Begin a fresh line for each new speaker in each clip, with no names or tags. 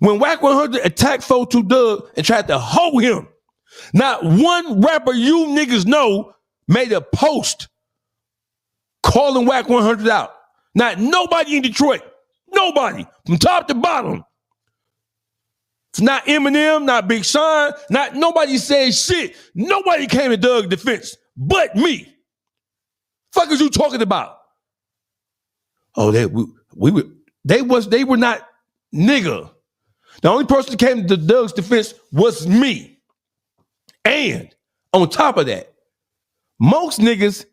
When Wack 100 attacked 4-2 Doug and tried to hold him, not one rapper you niggas know made a post calling Wack 100 out. Not nobody in Detroit. Nobody. From top to bottom. It's not Eminem, not Big Sean, not nobody said shit. Nobody came to Doug's defense but me. Fuck is you talking about? Oh, they were not nigga. The only person that came to Doug's defense was me. And on top of that, most niggas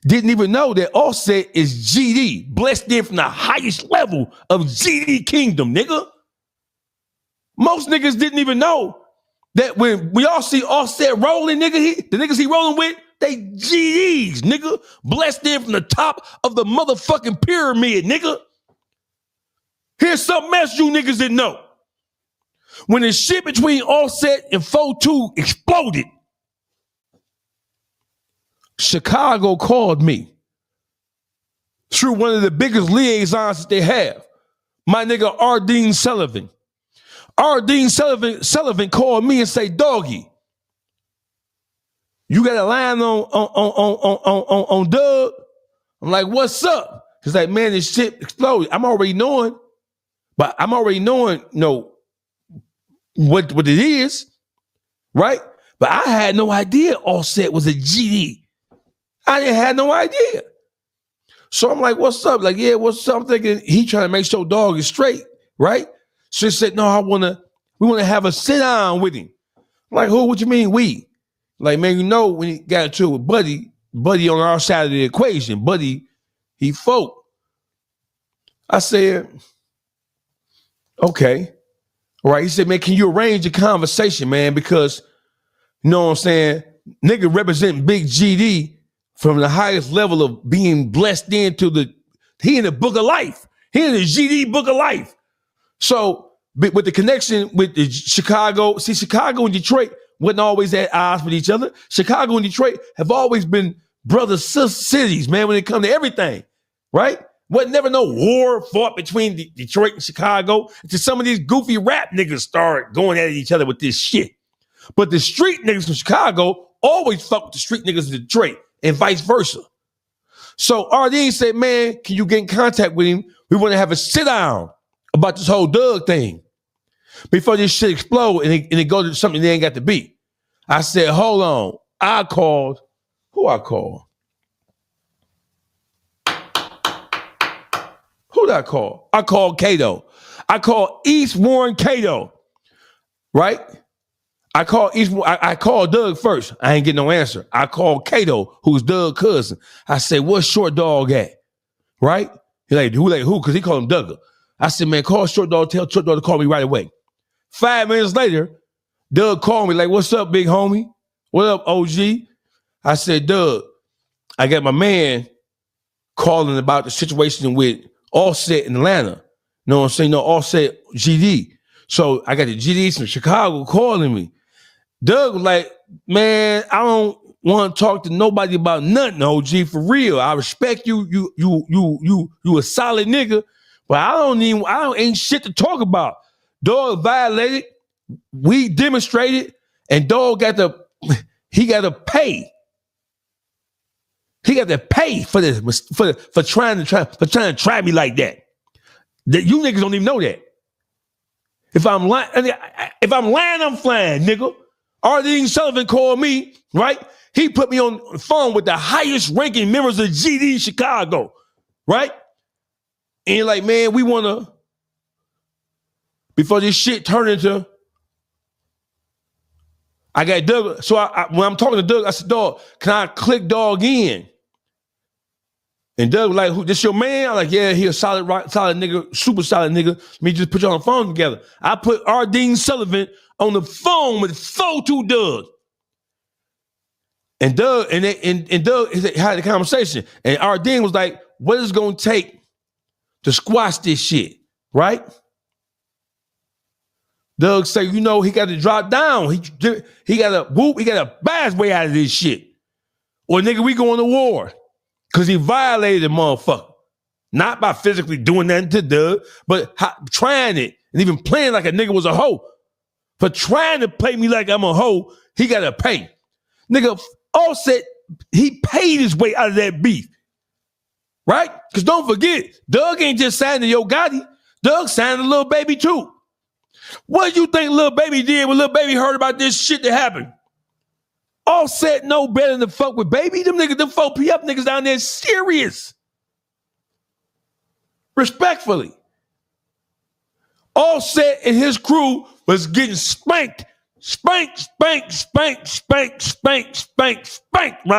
didn't even know that Offset is GD, blessed in from the highest level of GD kingdom, nigga. Most niggas didn't even know that when we all see Offset rolling, nigga, the niggas he rolling with, they GDs, nigga. Blessed in from the top of the motherfucking pyramid, nigga. Here's something else you niggas didn't know. When the shit between Offset and 4-2 exploded, Chicago called me through one of the biggest liaisons that they have. My nigga Ardeen Sullivan. Ardeen Sullivan called me and say, Doggy, you got a line on Doug? I'm like, what's up? He's like, man, this shit exploded. I'm already knowing what it is, right? But I had no idea Offset was a GD. I didn't have no idea. So I'm like, what's up? Like, yeah, what's up? I'm thinking he trying to make sure Dog is straight, right? So he said, no, we want to have a sit down with him. I'm like, who? What you mean we? Like, man, you know, when he got into it with Buddy on our side of the equation, Buddy, he folk. I said, okay. All right. He said, man, can you arrange a conversation, man? Because, you know what I'm saying? Nigga representing Big GD from the highest level of being blessed into he in the book of life. He in the GD book of life. So with the connection with the Chicago, see, Chicago and Detroit wasn't always at odds with each other. Chicago and Detroit have always been brother cities, man, when it comes to everything, right? Wasn't never no war fought between Detroit and Chicago until some of these goofy rap niggas started going at each other with this shit. But the street niggas from Chicago always fuck with the street niggas in Detroit and vice versa. So Ardeen said, man, can you get in contact with him? We want to have a sit down about this whole Doug thing before this shit explode and it go to something they ain't got to be. I said, hold on. I called. Who I called? Who did I call? I called Cato. I called East Warren Cato, right? I called Doug first. I ain't get no answer. I called Cato, who's Doug's cousin. I said, where's Short Dog at? Right? He like, who? Because he called him Doug. I said, man, call Short Dog, tell Short Dog to call me right away. 5 minutes later, Doug called me like, what's up, big homie? What up, OG? I said, Doug, I got my man calling about the situation with Offset in Atlanta. You know what I'm saying? No, Offset GD. So I got the GDs from Chicago calling me. Doug was like, man, I don't want to talk to nobody about nothing, OG, for real. I respect you. You a solid nigga, but I ain't shit to talk about. Dog violated. We demonstrated, and Dog got to pay. He got to pay for this, for trying to try me like that. That you niggas don't even know that. If I'm lying, I'm flying, nigga. Ardeen Sullivan called me, right? He put me on the phone with the highest ranking members of GD Chicago, right? And like, man, we want to, before this shit turned into, I got Doug. So when I'm talking to Doug, I said, Dog, can I click Dog in? And Doug was like, who, this your man? I'm like, yeah, he a solid nigga, super solid nigga. Let me just put you on the phone together. I put Ardeen Sullivan on the phone with 4-2 Doug. And Doug, and Doug had a conversation. And Ardeen was like, what is it gonna take to squash this shit, right? Doug said, you know, he got to drop down. He got to buy his way out of this shit. Or nigga, we going to war. Because he violated the motherfucker. Not by physically doing nothing to Doug, but trying it and even playing like a nigga was a hoe. For trying to play me like I'm a hoe, he got to pay. Nigga, Offset, he paid his way out of that beef. Right? Because don't forget, Doug ain't just signed to Yo Gotti. Doug signed to Lil Baby too. What do you think Lil Baby did when Lil Baby heard about this shit that happened? Offset no better than fuck with Baby. Them niggas, them 4PF niggas down there serious. Respectfully. Offset and his crew was getting spanked. Spanked, spanked, spanked, spanked, spanked, spanked, spanked, right?